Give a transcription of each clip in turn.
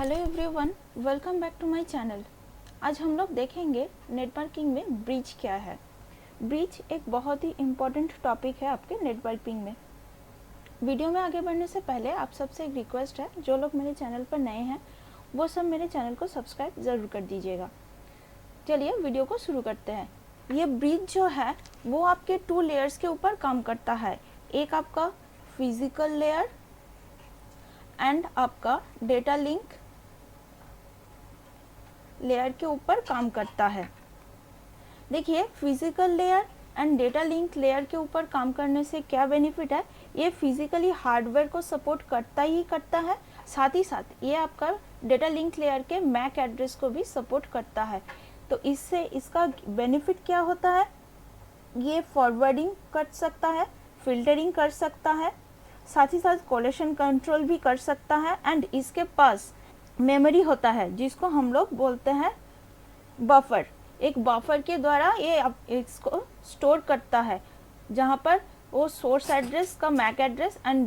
Hello everyone, welcome back to my channel. आज हम लोग देखेंगे नेटवर्किंग में ब्रिज क्या है। ब्रिज एक बहुत ही इम्पोर्टेंट टॉपिक है आपके नेटवर्किंग में। वीडियो में आगे बढ़ने से पहले आप सबसे एक रिक्वेस्ट है, जो लोग मेरे चैनल पर नए हैं वो सब मेरे चैनल को सब्सक्राइब ज़रूर कर दीजिएगा। चलिए वीडियो को शुरू करते हैं। ये ब्रिज जो है वो आपके 2 लेयर्स के ऊपर काम करता है। एक आपका फिजिकल लेयर एंड आपका डेटा लिंक लेयर के ऊपर काम करता है। देखिए, physical layer and data link layer के ऊपर काम करने से क्या बेनिफिट है। ये फिजिकली हार्डवेयर को सपोर्ट करता ही करता है, साथ ही साथ ये आपका डेटा लिंक लेयर के मैक एड्रेस को भी सपोर्ट करता है। तो इससे इसका बेनिफिट क्या होता है, ये फॉरवर्डिंग कर सकता है, फिल्टरिंग कर सकता है, साथ ही साथ कोलेशन कंट्रोल भी कर सकता है। एंड इसके पास मेमोरी होता है जिसको हम लोग बोलते हैं बफर। एक बफर के द्वारा ये इसको स्टोर करता है, जहाँ पर वो सोर्स एड्रेस का मैक एड्रेस एंड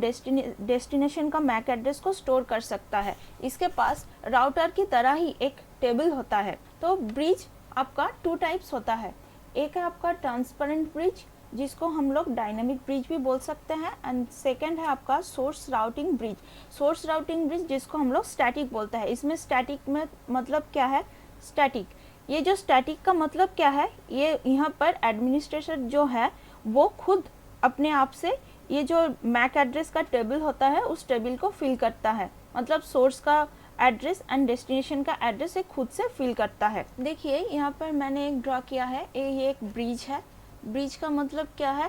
डेस्टिनेशन का मैक एड्रेस को स्टोर कर सकता है। इसके पास राउटर की तरह ही एक टेबल होता है। तो ब्रिज आपका 2 टाइप्स होता है। एक है आपका ट्रांसपेरेंट ब्रिज, जिसको हम लोग डायनामिक ब्रिज भी बोल सकते हैं, एंड सेकंड है आपका source routing bridge. Source routing bridge जिसको हम लोग स्टैटिक बोलते हैं। इसमें स्टैटिक में मतलब क्या है, स्टैटिक, ये जो स्टैटिक का मतलब क्या है, ये यहाँ पर एडमिनिस्ट्रेटर जो है वो खुद अपने आप से ये जो मैक एड्रेस का टेबल होता है उस टेबल को फिल करता है। मतलब सोर्स का एड्रेस एंड डेस्टिनेशन का एड्रेस ये खुद से फिल करता है। देखिए यहाँ पर मैंने एक ड्रॉ किया है, ये एक ब्रिज है। ब्रिज का मतलब क्या है,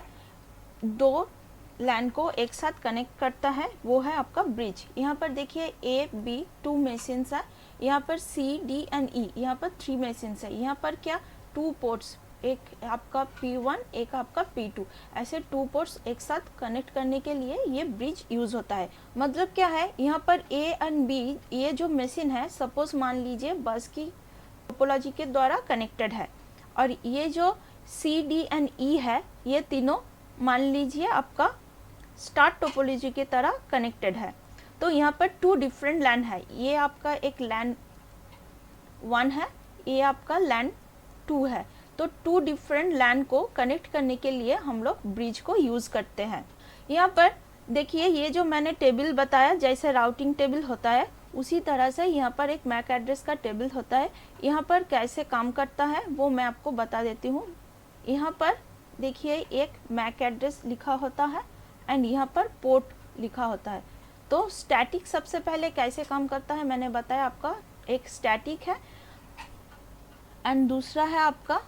2 लैन को एक साथ कनेक्ट करता है, वो है आपका ब्रिज। यहाँ पर देखिए A, B 2 मशीन्स है, यहाँ पर C, D एंड E, यहाँ पर 3 मशीन्स है। यहाँ पर क्या 2 पोर्ट्स, एक आपका P1 एक आपका P2, ऐसे 2 पोर्ट्स एक साथ कनेक्ट करने के लिए ये ब्रिज यूज होता है। मतलब क्या है, यहाँ पर A एंड B ये जो मशीन है, सपोज मान लीजिए बस की टोपोलॉजी के द्वारा कनेक्टेड है, और ये जो C, D एंड E है ये तीनों मान लीजिए आपका स्टार टोपोलॉजी की तरह कनेक्टेड है। तो यहाँ पर 2 डिफरेंट लैन है, ये आपका एक लैन 1 है, ये आपका लैन 2 है। तो 2 डिफरेंट लैन को कनेक्ट करने के लिए हम लोग ब्रिज को यूज़ करते हैं। यहाँ पर देखिए, ये जो मैंने टेबल बताया, जैसे राउटिंग टेबल होता है उसी तरह से यहाँ पर एक मैक एड्रेस का टेबल होता है। यहाँ पर कैसे काम करता है वो मैं आपको बता देती हूँ। यहाँ पर देखिए एक मैक एड्रेस लिखा होता है एंड यहाँ पर पोर्ट लिखा होता है। तो स्टैटिक सबसे पहले कैसे काम करता है मैंने बताया, आपका एक स्टैटिक है एंड दूसरा है आपका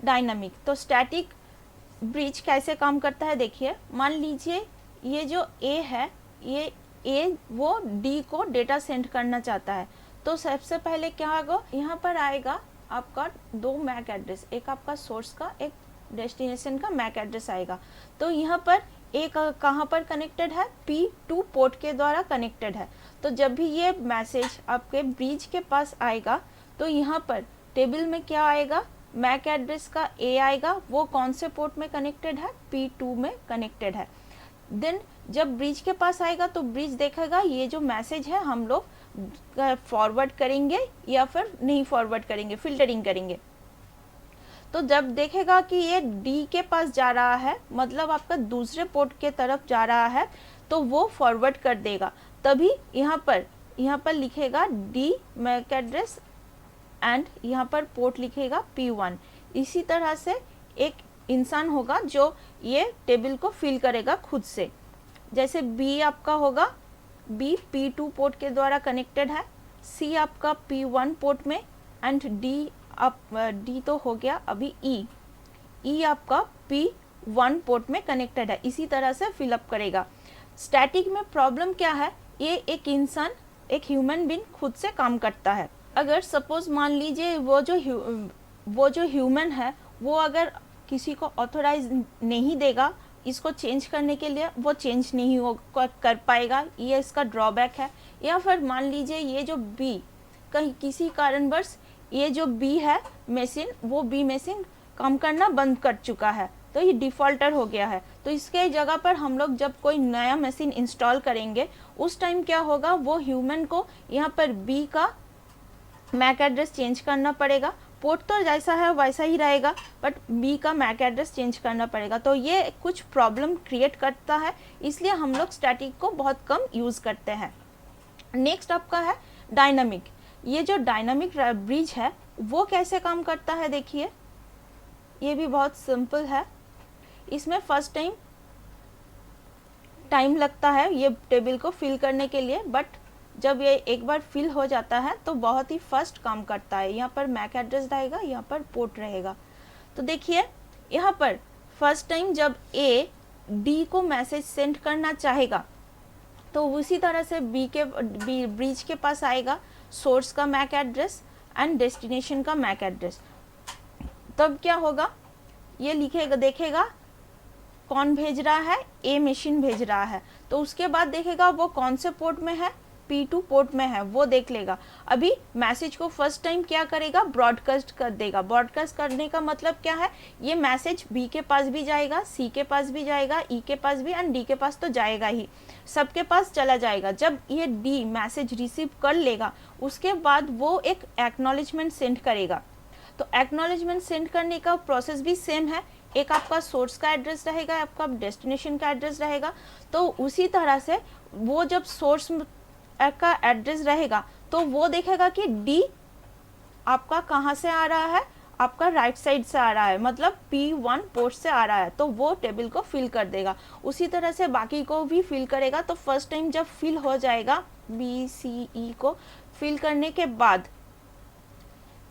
डायनामिक। तो स्टैटिक ब्रिज कैसे काम करता है, देखिए मान लीजिए ये जो A है, ये A वो D को डेटा सेंड करना चाहता है। तो सबसे पहले क्या होगा, यहाँ पर आएगा आपका 2 मैक एड्रेस, एक आपका सोर्स का एक डेस्टिनेशन का मैक एड्रेस आएगा। तो यहाँ पर एक कहाँ पर कनेक्टेड है, P2 पोर्ट के द्वारा कनेक्टेड है। तो जब भी ये मैसेज आपके ब्रिज के पास आएगा तो यहाँ पर टेबल में क्या आएगा, मैक एड्रेस का A आएगा, वो कौन से पोर्ट में कनेक्टेड है, P2 में कनेक्टेड है। देन जब ब्रिज के पास आएगा तो ब्रिज देखेगा ये जो मैसेज है हम लोग फॉरवर्ड करेंगे या फिर नहीं फॉरवर्ड करेंगे, फिल्टरिंग करेंगे। तो जब देखेगा कि ये D के पास जा रहा है, मतलब आपका दूसरे पोर्ट के तरफ जा रहा है, तो वो फॉरवर्ड कर देगा। तभी यहाँ पर लिखेगा D मैक एड्रेस एंड यहाँ पर पोर्ट लिखेगा P1। इसी तरह से एक इंसान होगा जो ये टेबल को फिल करेगा खुद से। जैसे B आपका होगा, B P2 पोर्ट के द्वारा कनेक्टेड है, C आपका P1 पोर्ट में एंड D तो हो गया अभी E आपका P1 पोर्ट में कनेक्टेड है। इसी तरह से फिलअप करेगा। स्टैटिक में प्रॉब्लम क्या है, ये एक इंसान, एक ह्यूमन बीइंग खुद से काम करता है। अगर सपोज मान लीजिए वो जो ह्यूमन है वो अगर किसी को ऑथोराइज नहीं देगा इसको चेंज करने के लिए, वो चेंज नहीं हो कर पाएगा, ये इसका ड्रॉबैक है। या फिर मान लीजिए ये जो B कहीं किसी कारणवश ये जो B है मशीन, वो B मशीन काम करना बंद कर चुका है, तो ये डिफ़ॉल्टर हो गया है। तो इसके जगह पर हम लोग जब कोई नया मशीन इंस्टॉल करेंगे उस टाइम क्या होगा, वो ह्यूमन को यहाँ पर बी का मैक एड्रेस चेंज करना पड़ेगा। पोर्ट तो जैसा है वैसा ही रहेगा, बट बी का मैक एड्रेस चेंज करना पड़ेगा। तो ये कुछ प्रॉब्लम क्रिएट करता है, इसलिए हम लोग स्टैटिक को बहुत कम यूज़ करते हैं। नेक्स्ट आपका है डायनामिक। ये जो डायनामिक ब्रिज है वो कैसे काम करता है, देखिए ये भी बहुत सिंपल है। इसमें फर्स्ट टाइम लगता है ये टेबल को फिल करने के लिए, बट जब ये एक बार फिल हो जाता है तो बहुत ही फास्ट काम करता है। यहाँ पर मैक एड्रेस रहेगा, यहाँ पर पोर्ट रहेगा। तो देखिए यहाँ पर फर्स्ट टाइम जब ए डी को मैसेज सेंड करना चाहेगा तो उसी तरह से ब्रिज के पास आएगा सोर्स का मैक एड्रेस एंड डेस्टिनेशन का मैक एड्रेस। तब क्या होगा, ये लिखेगा, देखेगा कौन भेज रहा है, ए मशीन भेज रहा है। तो उसके बाद देखेगा वो कौन से पोर्ट में है, P2 पोर्ट में है, वो देख लेगा। अभी मैसेज को फर्स्ट टाइम क्या करेगा, ब्रॉडकास्ट कर देगा। ब्रॉडकास्ट करने का मतलब क्या है, ये मैसेज B के पास भी जाएगा, C के पास भी जाएगा, E के पास भी एंड D के पास तो जाएगा ही, सबके पास चला जाएगा। जब ये D मैसेज रिसीव कर लेगा उसके बाद वो एक एक्नॉलेजमेंट सेंड करेगा। तो एक्नॉलेजमेंट सेंड करने का प्रोसेस भी सेम है, एक आपका सोर्स का एड्रेस रहेगा, आपका डेस्टिनेशन का एड्रेस रहेगा। तो उसी तरह से वो जब सोर्स का एड्रेस रहेगा तो वो देखेगा कि डी आपका कहाँ से आ रहा है, आपका राइट साइड से आ रहा है, मतलब P1 पोर्ट से आ रहा है, तो वो टेबल को फिल कर देगा। उसी तरह से बाकी को भी फिल करेगा। तो फर्स्ट टाइम जब फिल हो जाएगा BCE को फिल करने के बाद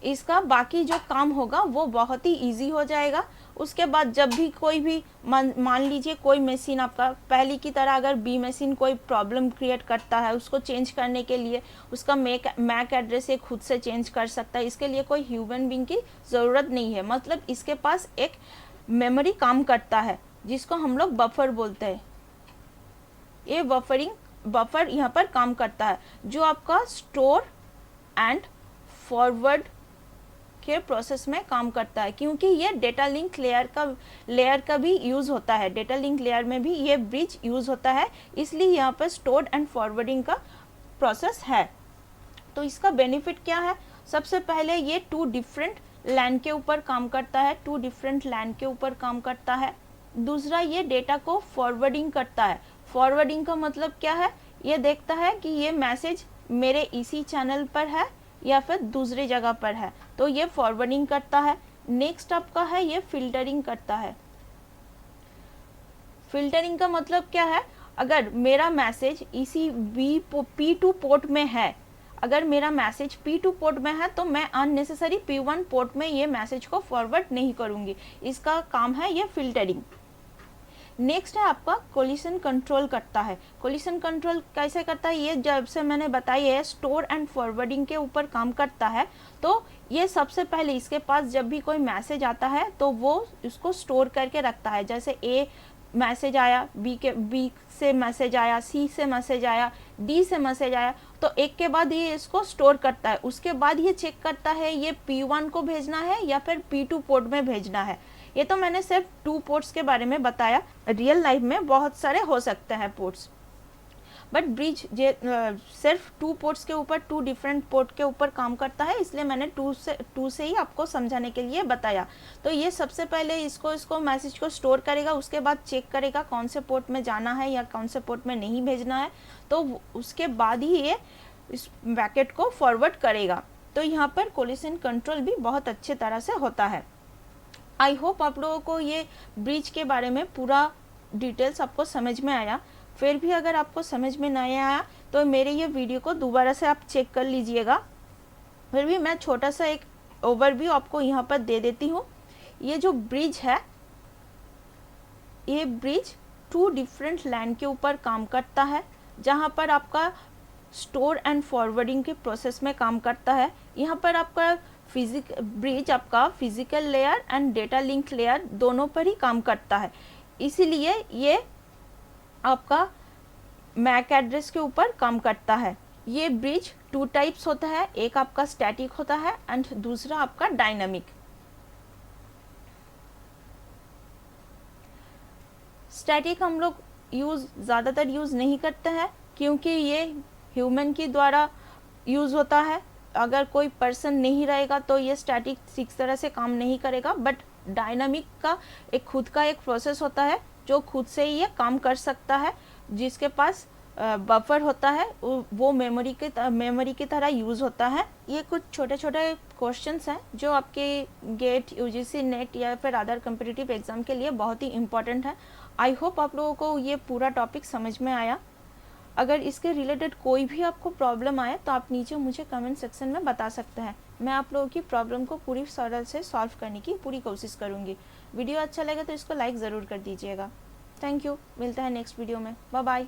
इसका बाकी जो काम होगा वो बहुत ही इजी हो जाएगा। उसके बाद जब भी कोई भी मान लीजिए कोई मशीन आपका पहले की तरह अगर बी मशीन कोई प्रॉब्लम क्रिएट करता है, उसको चेंज करने के लिए उसका मैक एड्रेस ये खुद से चेंज कर सकता है। इसके लिए कोई ह्यूमन बीइंग की ज़रूरत नहीं है, मतलब इसके पास एक मेमोरी काम करता है जिसको हम लोग बफर बोलते हैं। ये बफर यहाँ पर काम करता है जो आपका स्टोर एंड फॉरवर्ड के प्रोसेस में काम करता है, क्योंकि ये डेटा लिंक लेयर का भी यूज़ होता है। डेटा लिंक लेयर में भी ये ब्रिज यूज़ होता है, इसलिए यहाँ पर स्टोर एंड फॉरवर्डिंग का प्रोसेस है। तो इसका बेनिफिट क्या है, सबसे पहले ये 2 डिफरेंट लैन के ऊपर काम करता है, 2 डिफरेंट लैन के ऊपर काम करता है। दूसरा, ये डेटा को फॉरवर्डिंग करता है। फॉरवर्डिंग का मतलब क्या है, ये देखता है कि ये मैसेज मेरे इसी चैनल पर है या फिर दूसरी जगह पर है, तो ये फॉरवर्डिंग करता है। नेक्स्ट आपका है ये फिल्टरिंग करता है। फिल्टरिंग का मतलब क्या है, अगर मेरा मैसेज इसी P2 पोर्ट में है, अगर मेरा मैसेज P2 पोर्ट में है तो मैं अननेसेसरी P1 पोर्ट में ये मैसेज को फॉरवर्ड नहीं करूँगी। इसका काम है ये फिल्टरिंग। नेक्स्ट है आपका कोलिशन कंट्रोल करता है। कोलिशन कंट्रोल कैसे करता है, ये जब से मैंने बताई है स्टोर एंड फॉरवर्डिंग के ऊपर काम करता है। तो ये सबसे पहले इसके पास जब भी कोई मैसेज आता है तो वो इसको स्टोर करके रखता है। जैसे ए मैसेज आया, बी से मैसेज आया, सी से मैसेज आया, डी से मैसेज आया, तो एक के बाद ये इसको स्टोर करता है। उसके बाद ये चेक करता है ये P1 को भेजना है या फिर P2 पोर्ट में भेजना है। ये तो मैंने सिर्फ 2 पोर्ट्स के बारे में बताया, रियल लाइफ में बहुत सारे हो सकते हैं पोर्ट्स, बट ब्रिज सिर्फ 2 पोर्ट्स के ऊपर 2 डिफरेंट पोर्ट के ऊपर काम करता है, इसलिए मैंने 2 से ही आपको समझाने के लिए बताया। तो ये सबसे पहले इसको मैसेज को स्टोर करेगा, उसके बाद चेक करेगा कौन से पोर्ट में जाना है या कौन से पोर्ट में नहीं भेजना है, तो उसके बाद ही ये इस पैकेट को फॉरवर्ड करेगा। तो यहाँ पर कोलिशन कंट्रोल भी बहुत अच्छे तरह से होता है। आई होप आप लोगों को ये ब्रिज के बारे में पूरा डिटेल्स आपको समझ में आया। फिर भी अगर आपको समझ में नहीं आया तो मेरे ये वीडियो को दोबारा से आप चेक कर लीजिएगा। फिर भी मैं छोटा सा एक ओवरव्यू आपको यहाँ पर दे देती हूँ। ये जो ब्रिज है, ये ब्रिज 2 डिफरेंट लैन के ऊपर काम करता है, जहाँ पर आपका स्टोर एंड फॉरवर्डिंग के प्रोसेस में काम करता है। यहाँ पर आपका ब्रिज आपका physical layer and data link layer दोनों पर ही काम करता है, इसीलिए ये आपका मैक एड्रेस के ऊपर काम करता है। ये ब्रिज 2 टाइप्स होता है, एक आपका स्टैटिक होता है एंड दूसरा आपका डायनामिक। स्टैटिक हम लोग ज़्यादातर यूज़ नहीं करते हैं क्योंकि ये ह्यूमन के द्वारा यूज़ होता है। अगर कोई पर्सन नहीं रहेगा तो ये स्टैटिक ठीक तरह से काम नहीं करेगा, बट डायनामिक का एक खुद का एक प्रोसेस होता है जो खुद से ही ये काम कर सकता है, जिसके पास बफर होता है, वो मेमोरी की तरह यूज़ होता है। ये कुछ छोटे छोटे क्वेश्चंस हैं जो आपके गेट, यूजीसी, नेट या फिर अदर कम्पिटिटिव एग्ज़ाम के लिए बहुत ही इंपॉर्टेंट है। आई होप आप लोगों को ये पूरा टॉपिक समझ में आया। अगर इसके रिलेटेड कोई भी आपको प्रॉब्लम आए तो आप नीचे मुझे कमेंट सेक्शन में बता सकते हैं। मैं आप लोगों की प्रॉब्लम को पूरी सरल से सॉल्व करने की पूरी कोशिश करूँगी। वीडियो अच्छा लगे तो इसको लाइक ज़रूर कर दीजिएगा। Thank you. मिलता है नेक्स्ट वीडियो में। Bye bye.